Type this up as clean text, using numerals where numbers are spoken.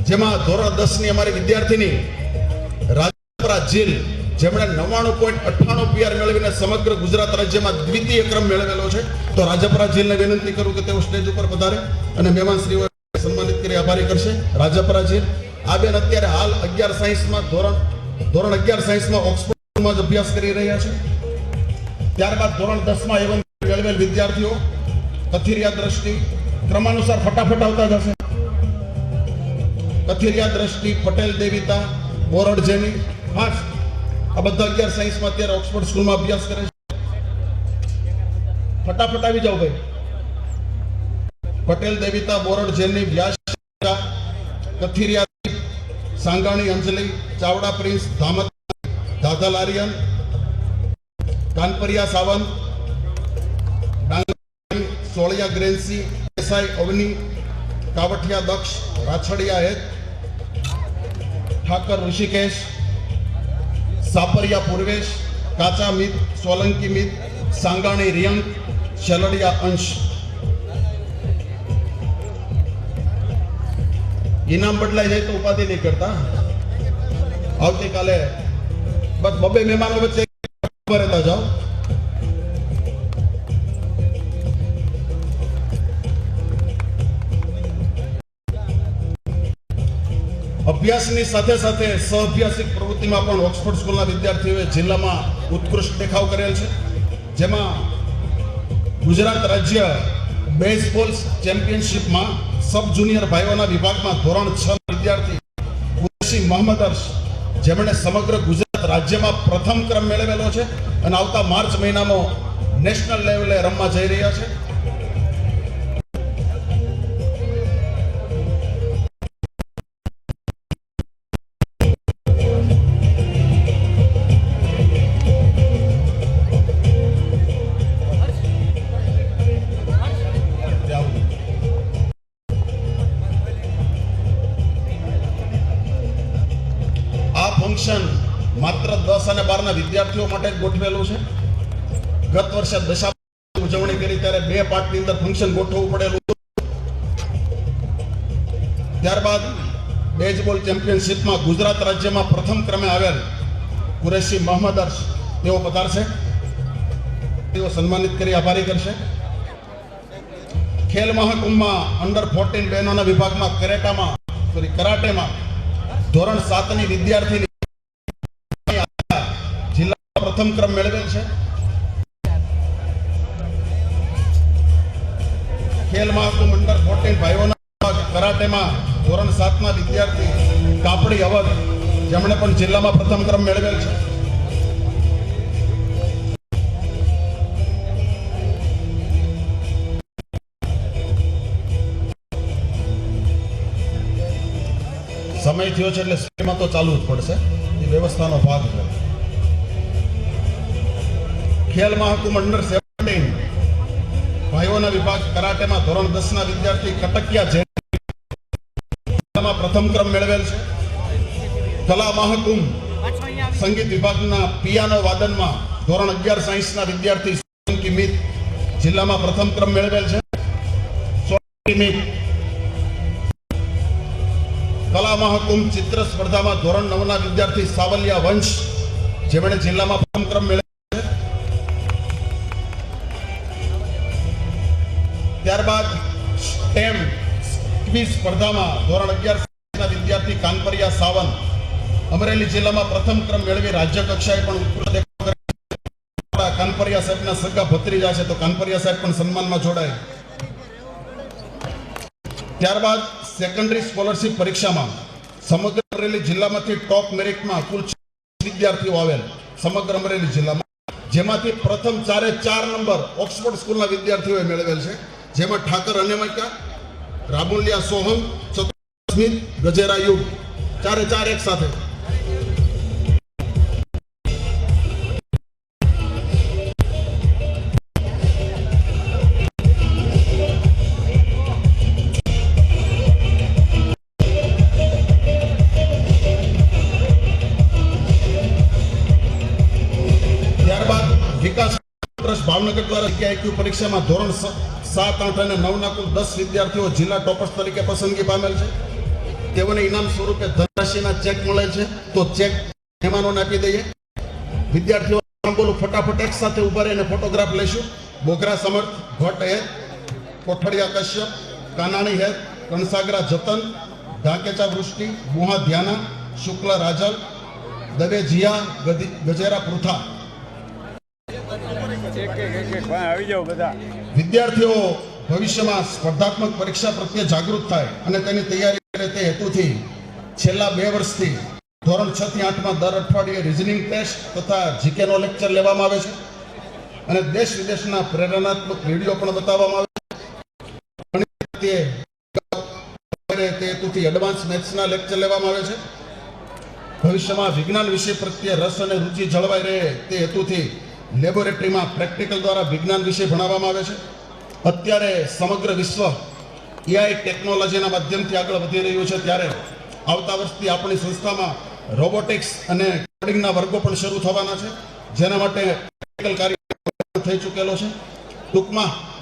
જેમાં ધોરણ 10 ની અમારી વિદ્યાર્થીની રાજપરા જેલ જેમણે 99.98 PR મેળવીને સમગ્ર ગુજરાત રાજ્યમાં દ્વિતીય ક્રમ મેળવેલો છે. તો રાજપરા જેલને વિનંતી કરું કે તેઓ સ્ટેજ ઉપર પધારે અને મહેમાનશ્રીઓ સન્માનિત કરી આભારી કરશે. રાજપરા જેલ આ બેન અત્યારે હાલ 11 સાયન્સમાં ધોરણ 11 સાયન્સમાં ઓક્સફોર્ડમાં જ અભ્યાસ કરી રહ્યા છે. ત્યારબાદ ધોરણ 10 માં એવન મેળવેલ વિદ્યાર્થીઓ કથિરિયા દ્રષ્ટિ ક્રમાનુસાર ફટાફટ આવતા જશે. કથિરિયા દ્રષ્ટિ, પટેલ દેવિતા, બોરડ જેની આ બધા 11 સાયન્સમાં અત્યારે ઓક્સફોર્ડ સ્કૂલમાં અભ્યાસ કરે છે. ફટાફટ આવી જાઓ ભાઈ. પટેલ દેવિતા, બોરડ જેની, વ્યાસ, કથિરિયા, સાંગાણી અંજલિ, ચાવડા પ્રિન્સ, ધામત, દાદા લારિયન, કાનપરિયા સાવંત, સોળિયા ગ્રેન્સી, દેસાઈ અવની, કાવઠિયા દક્ષ, રાછડિયા હેત, ઠાકર ઋષિકેશ, સાપરિયા પૂર્વેશ, કાચા મિત, સોલંકી મિત, સાંગાણી રિયંક, શેલડિયા અંશ. ઇનામ બદલાઈ જાય તો ઉપાધિ નહીં કરતા. આવતીકાલે બસ બબે મહેમાનો વચ્ચે રહેતા જાઓ. અભ્યાસની સાથે સાથે સહઅભ્યાસિક પ્રવૃત્તિમાં પણ ઓક્સફોર્ડ સ્કૂલના વિદ્યાર્થીઓએ જિલ્લામાં ઉત્કૃષ્ટ દેખાવ કરેલ છે. જેમાં ગુજરાત રાજ્ય બેઝબોલ ચેમ્પિયનશિપમાં સબ જુનિયર ભાઈઓના વિભાગમાં ધોરણ 6 વિદ્યાર્થી કુરેશી મોહમ્મદ અર્શ જેમણે સમગ્ર ગુજરાત રાજ્યમાં પ્રથમ ક્રમ મેળવેલો છે અને આવતા માર્ચ મહિનામાં નેશનલ લેવલે રમવા જઈ રહ્યા છે. ફંક્શન માત્ર 10 અને 12 ના વિદ્યાર્થીઓ માટે જ ગોઠવેલું છે. ગત વર્ષે દશામાની ઉજવણી કરી ત્યારે 2 પાર્ટની અંદર ફંક્શન ગોઠવવું પડેલું. ત્યારબાદ બેઝબોલ ચેમ્પિયનશિપમાં ગુજરાત રાજ્યમાં પ્રથમ ક્રમે આવેલ કુરેશી મોહમ્મદ અર્શ તેઓ પધારશે. તેઓ સન્માનિત કરી આભારી કરશે. ખેલ મહાકુંભમાં અંડર 14 બહેનોના વિભાગમાં કરાટેમાં ધોરણ 7 ની વિદ્યાર્થીની જિલ્લામાં પ્રથમ ક્રમ મેળવેલ છે. ખેલ મહાકુંભ અંડર 14 ભાઈઓના કરાટેમાં ધોરણ 7 ના વિદ્યાર્થી કાપડી અવધ જેમણે પણ જિલ્લામાં પ્રથમ ક્રમ મેળવેલ છે. સમય થયો છે એટલે સ્પીડમાં તો ચાલવું જ પડશે, એ વ્યવસ્થાનો ભાગ છે. ખેલ મહાકુંભ અંડર 17 ભાઈઓના વિભાગ કરાટેમાં ધોરણ 10 ના વિદ્યાર્થી કટકિયા જિલ્લામાં પ્રથમ ક્રમ મેળવેલ છે. કલા મહાકુંભ સંગીત વિભાગના પિયાનો વાદનમાં ધોરણ 11 સાયન્સના વિદ્યાર્થી સોલંકી મિત જિલ્લામાં પ્રથમ ક્રમ મેળવેલ છે. સોલંકી મિત કલા મહાકુંભ ચિત્ર સ્પર્ધામાં ધોરણ 9 ના વિદ્યાર્થી સાવલિયા વંશ જેમણે જિલ્લામાં પ્રથમ ક્રમ મેળવેલ છે. ત્યારબાદ સ્ટેમ ક્વિઝ સ્પર્ધામાં ધોરણ 11 ના વિદ્યાર્થી કાનપરિયા સાવંત અમરેલી જિલ્લામાં પ્રથમ ક્રમ મેળવી રાજ્ય કક્ષાએ પણ ઉત્કૃષ્ટ દેખાવ કર્યો. કાનપરિયા સાહેબના સગા ભત્રીજા છે તો કાનપરિયા સાહેબ પણ સન્માનમાં જોડાય. ત્યારબાદ સેકન્ડરી સ્કોલરશિપ પરીક્ષામાં સમગ્ર અમરેલી જિલ્લામાંથી ટોપ મેરિટમાં કુલ 6 વિદ્યાર્થીઓ આવેલ સમગ્ર અમરેલી જિલ્લામાં, જેમાંથી પ્રથમ 4 નંબર ઓક્સફોર્ડ સ્કૂલના વિદ્યાર્થીઓએ મેળવેલ છે. જેમાં ઠાકર અનેમિકા, રામુલિયા સોહમ, સ્મિત, ગજેરા યુગ 4 એક સાથે. ભાવનગર દ્વારા આઈક્યુ પરીક્ષામાં ધોરણ 7, 8 અને 9 ના કુલ 10 વિદ્યાર્થીઓ જિલ્લા ટોપર્સ તરીકે પસંદગી પામેલ છે. તેઓને ઇનામ સ્વરૂપે ધનરાશિના ચેક મળે છે, તો ચેક મહેમાનોને આપી દઈએ. વિદ્યાર્થીઓ નામ બોલું, ફટાફટ એક સાથે ઉભા રહીને ફોટોગ્રાફ લઈશું. બોગરા સમર્થ, ભટ્ટ હેત, કોઠડિયા કશ્યપ, કાનાણી હેત, કણસાગરા જતન, ઢાકેચા વૃષ્ટિ, બુહા ધ્યાના, શુક્લ રાજલ, દવે જીયા, ગજેરા પૃથા. આવી જાઓ બધા. વિદ્યાર્થીઓ ભવિષ્યમાં સ્પર્ધાત્મક પરીક્ષા પ્રત્યે જાગૃત થાય અને તેની તૈયારી કરે તે હેતુથી છેલ્લા 2 વર્ષથી ધોરણ 6 થી 8 માં દર અઠવાડિયે રિઝનિંગ ટેસ્ટ તથા જીકે નો લેક્ચર લેવામાં આવે છે અને દેશ વિદેશના પ્રેરણાત્મક વિડીયો પણ બતાવવામાં આવે છે. તે હેતુથી એડવાન્સ મેથ્સના લેક્ચર લેવામાં આવે છે. ભવિષ્યમાં વિજ્ઞાન વિષય પ્રત્યે રસ અને રુચિ જળવાઈ રહે તે હેતુથી લેબોરેટરીમાં પ્રેક્ટિકલ દ્વારા વિજ્ઞાન વિષય ભણાવવામાં આવે છે. અત્યારે સમગ્ર વિશ્વ એઆઈ ટેકનોલોજીના માધ્યમથી આગળ વધી રહ્યું છે, ત્યારે આવતા વર્ષથી આપણી સંસ્થામાં રોબોટિક્સ અને કોડિંગના વર્ગો પણ શરૂ થવાના છે, જેના માટે પ્રેક્ટિકલ કાર્ય થઈ ચૂકેલો છે. ટૂંકમાં